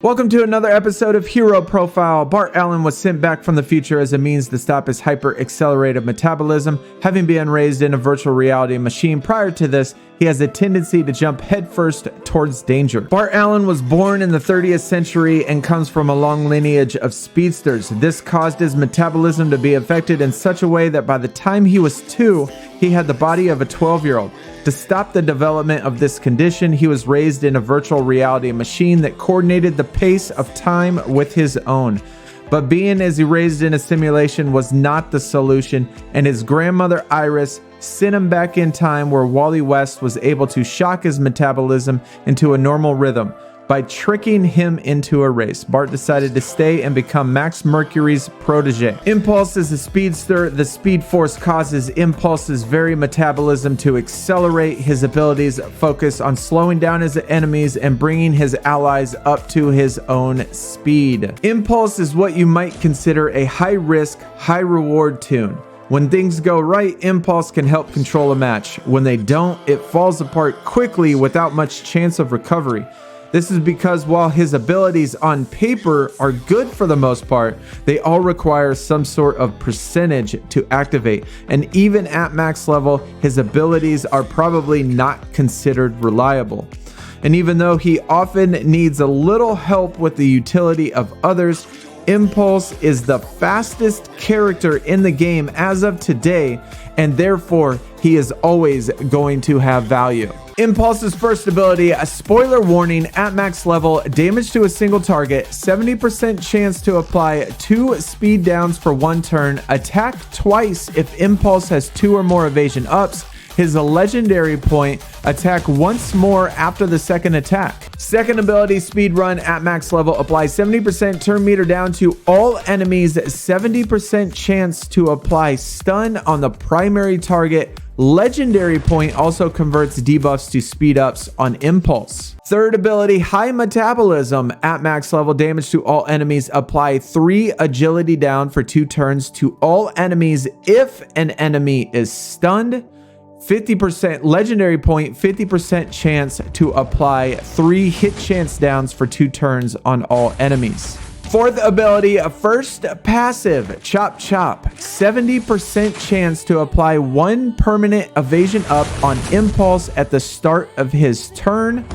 Welcome to another episode of Hero Profile. Bart Allen was sent back from the future as a means to stop his hyper-accelerated metabolism. Having been raised in a virtual reality machine prior to this, he has a tendency to jump headfirst towards danger. Bart Allen was born in the 30th century and comes from a long lineage of speedsters. This caused his metabolism to be affected in such a way that by the time he was 2, he had the body of a 12-year-old. To stop the development of this condition, he was raised in a virtual reality machine that coordinated the pace of time with his own. But being as he raised in a simulation was not the solution, and his grandmother Iris sent him back in time where Wally West was able to shock his metabolism into a normal rhythm. By tricking him into a race, Bart decided to stay and become Max Mercury's protege. Impulse is a speedster. The speed force causes Impulse's very metabolism to accelerate. His abilities focus on slowing down his enemies and bringing his allies up to his own speed. Impulse is what you might consider a high-risk, high-reward tune. When things go right, Impulse can help control a match. When they don't, it falls apart quickly without much chance of recovery. This is because while his abilities on paper are good for the most part, they all require some sort of percentage to activate. And even at max level, his abilities are probably not considered reliable. And even though he often needs a little help with the utility of others, Impulse is the fastest character in the game as of today, and therefore he is always going to have value. Impulse's first ability, a spoiler warning, at max level, damage to a single target, 70% chance to apply 2 speed downs for 1 turn, attack twice if Impulse has 2 or more evasion ups. His legendary point, attack once more after the second attack. Second ability, speed run at max level, apply 70% turn meter down to all enemies, 70% chance to apply stun on the primary target. Legendary point also converts debuffs to speed ups on Impulse. Third ability, high metabolism at max level, damage to all enemies, apply 3 agility down for 2 turns to all enemies if an enemy is stunned. 50% legendary point, 50% chance to apply 3 hit chance downs for 2 turns on all enemies. Fourth ability, first passive, Chop Chop, 70% chance to apply 1 permanent evasion up on Impulse at the start of his turn.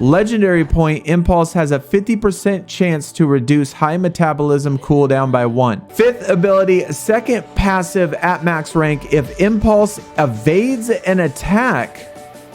Legendary point, Impulse has a 50% chance to reduce high metabolism cooldown by 1. Fifth ability, second passive at max rank, if Impulse evades an attack,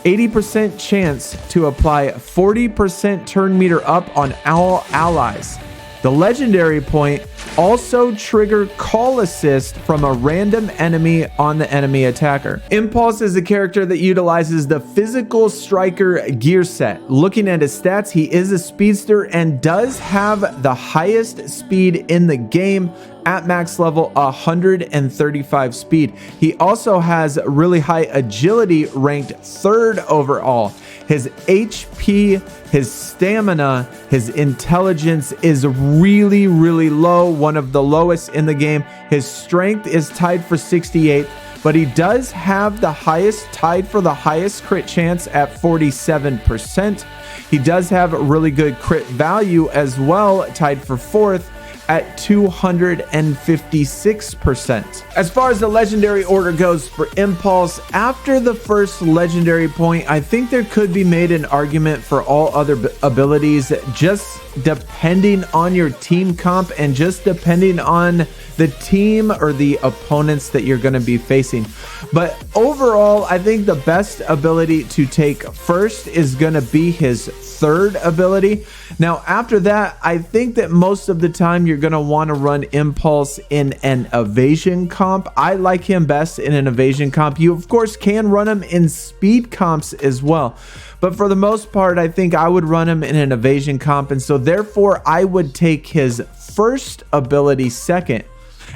80% chance to apply 40% turn meter up on all allies. The legendary point also trigger call assist from a random enemy on the enemy attacker. Impulse is a character that utilizes the physical striker gear set. Looking at his stats, he is a speedster and does have the highest speed in the game at max level, 135 speed. He also has really high agility, ranked 3rd overall. His HP, his stamina, his intelligence is really low, one of the lowest in the game. His strength is tied for 68, but he does have the highest, tied for the highest crit chance at 47%. He does have really good crit value as well, tied for 4th at 256%. As far as the legendary order goes for Impulse, after the first legendary point, I think there could be made an argument for all other abilities, just depending on your team comp and just depending on the team or the opponents that you're going to be facing. But overall, I think the best ability to take first is going to be his 3rd ability. Now, after that, I think that most of the time you're going to want to run Impulse in an evasion comp. I like him best in an evasion comp. You, of course, can run him in speed comps as well. But for the most part, I think I would run him in an evasion comp. And so therefore, I would take his first ability second.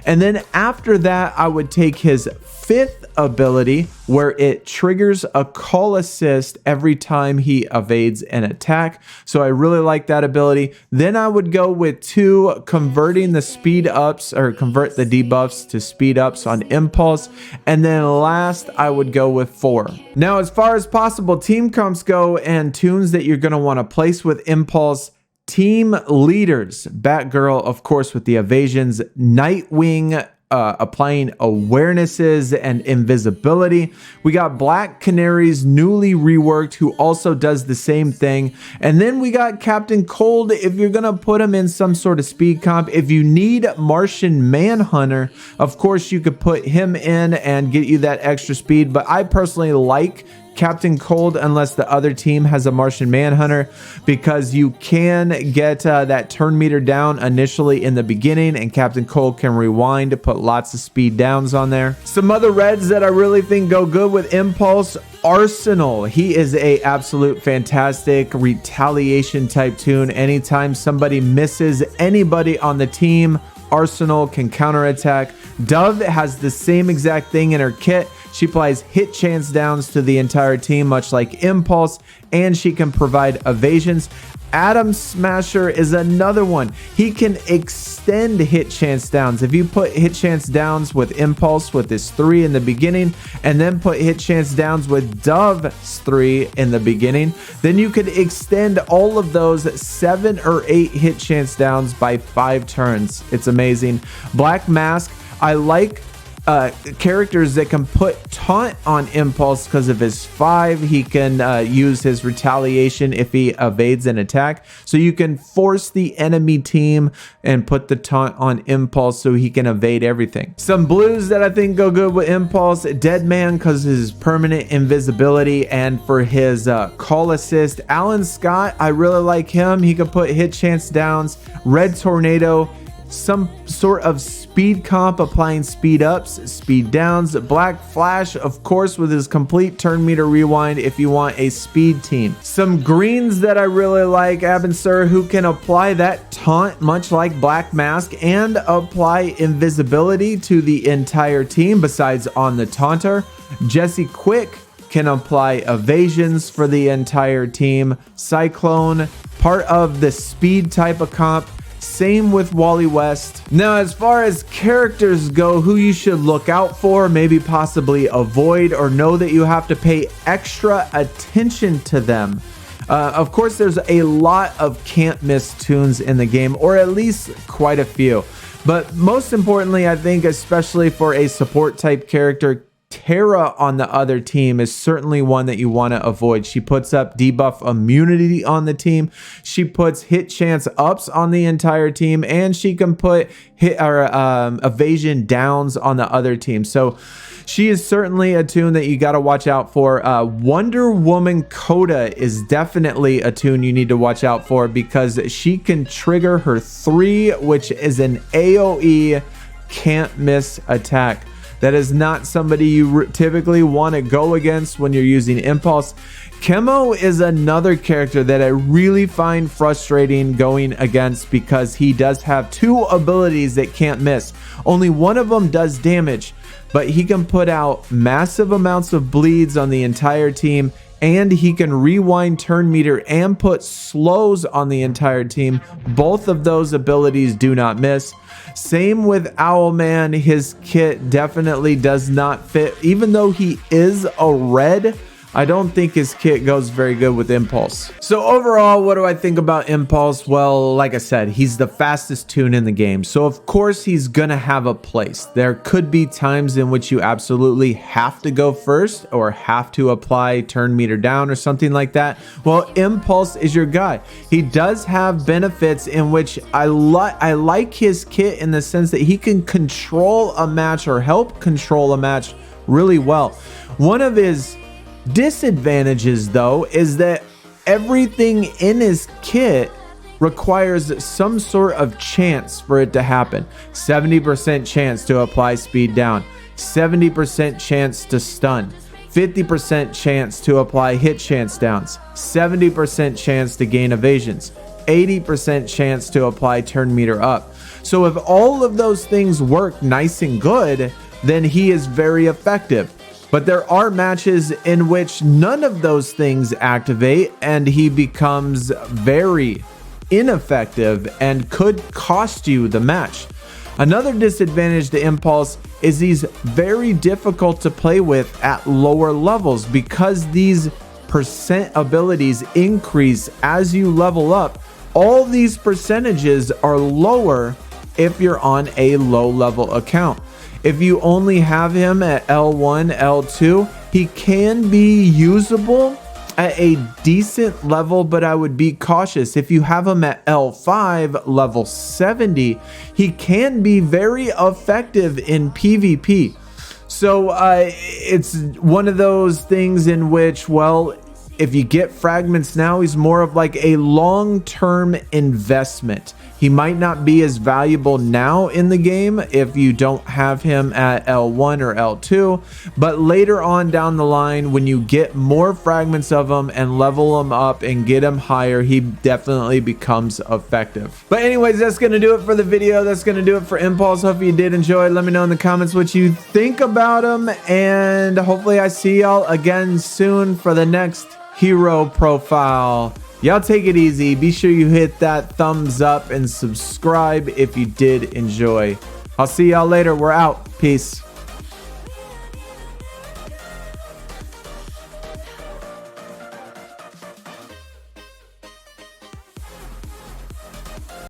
And then after that, I would take his 5th ability, where it triggers a call assist every time he evades an attack. So I really like that ability. Then I would go with 2, converting the speed ups, or convert the debuffs to speed ups on Impulse. And then last, I would go with 4. Now, as far as possible team comps go and tunes that you're going to want to place with Impulse, Team leaders, Batgirl, of course, with the evasions, Nightwing applying awarenesses and invisibility. We got Black Canary's newly reworked, who also does the same thing. And then we got Captain Cold, if you're gonna put him in some sort of speed comp. If you need Martian Manhunter, of course you could put him in and get you that extra speed, but I personally like Captain Cold unless the other team has a Martian Manhunter, because you can get that turn meter down initially in the beginning, and Captain Cold can rewind to put lots of speed downs on there. Some other reds that I really think go good with Impulse, Arsenal. He is a absolute fantastic retaliation type tune. Anytime somebody misses anybody on the team, Arsenal can counterattack. Dove has the same exact thing in her kit. She applies hit chance downs to the entire team, much like Impulse, and she can provide evasions. Atom Smasher is another one. He can extend hit chance downs. If you put hit chance downs with Impulse with his 3 in the beginning, and then put hit chance downs with Dove's 3 in the beginning, then you could extend all of those 7 or 8 hit chance downs by 5 turns. It's amazing. Black Mask, I like characters that can put taunt on Impulse because of his 5. He can use his retaliation if he evades an attack, so you can force the enemy team and put the taunt on Impulse so he can evade everything. Some blues that I think go good with Impulse, Dead Man because of his permanent invisibility and for his call assist. Alan Scott, I really like him. He can put hit chance downs. Red Tornado, some sort of speed comp, applying speed ups, speed downs. Black Flash, of course, with his complete turn meter rewind if you want a speed team. Some greens that I really like, Abensur, who can apply that taunt much like Black Mask and apply invisibility to the entire team besides on the taunter. Jesse Quick can apply evasions for the entire team. Cyclone, part of the speed type of comp. Same with Wally West. Now, as far as characters go, who you should look out for, maybe possibly avoid, or know that you have to pay extra attention to them. Of course, there's a lot of can't miss tunes in the game, or at least quite a few. But most importantly, I think, especially for a support type character, Terra on the other team is certainly one that you want to avoid. She puts up debuff immunity on the team. She puts hit chance ups on the entire team, and she can put hit or evasion downs on the other team. So she is certainly a tune that you got to watch out for. Wonder Woman Coda is definitely a tune you need to watch out for because she can trigger her 3, which is an AoE can't miss attack. That is not somebody you typically want to go against when you're using Impulse. Chemo is another character that I really find frustrating going against because he does have 2 abilities that can't miss. Only one of them does damage, but he can put out massive amounts of bleeds on the entire team, and he can rewind turn meter and put slows on the entire team. Both of those abilities do not miss. Same with Owlman. His kit definitely does not fit. Even though he is a red, I don't think his kit goes very good with Impulse. So overall, what do I think about Impulse? Well, like I said, he's the fastest tune in the game. So of course he's gonna have a place. There could be times in which you absolutely have to go first or have to apply turn meter down or something like that. Well, Impulse is your guy. He does have benefits in which I like his kit in the sense that he can control a match or help control a match really well. One of his disadvantages, though, is that everything in his kit requires some sort of chance for it to happen. 70% chance to apply speed down, 70% chance to stun, 50% chance to apply hit chance downs, 70% chance to gain evasions, 80% chance to apply turn meter up. So if all of those things work nice and good, then he is very effective. But there are matches in which none of those things activate and he becomes very ineffective and could cost you the match. Another disadvantage to Impulse is he's very difficult to play with at lower levels because these percent abilities increase as you level up. all these percentages are lower if you're on a low level account. If you only have him at L1, L2, he can be usable at a decent level, but I would be cautious. If you have him at L5, level 70, he can be very effective in PvP. So it's one of those things in which, well, if you get fragments now, he's more of like a long-term investment. He might not be as valuable now in the game if you don't have him at L1 or L2, but later on down the line, when you get more fragments of him and level him up and get him higher, he definitely becomes effective. But anyways, that's going to do it for the video. That's going to do it for Impulse. Hope you did enjoy. Let me know in the comments what you think about him, and hopefully I see y'all again soon for the next hero profile. Y'all take it easy. Be sure you hit that thumbs up and subscribe if you did enjoy. I'll see y'all later. We're out. Peace.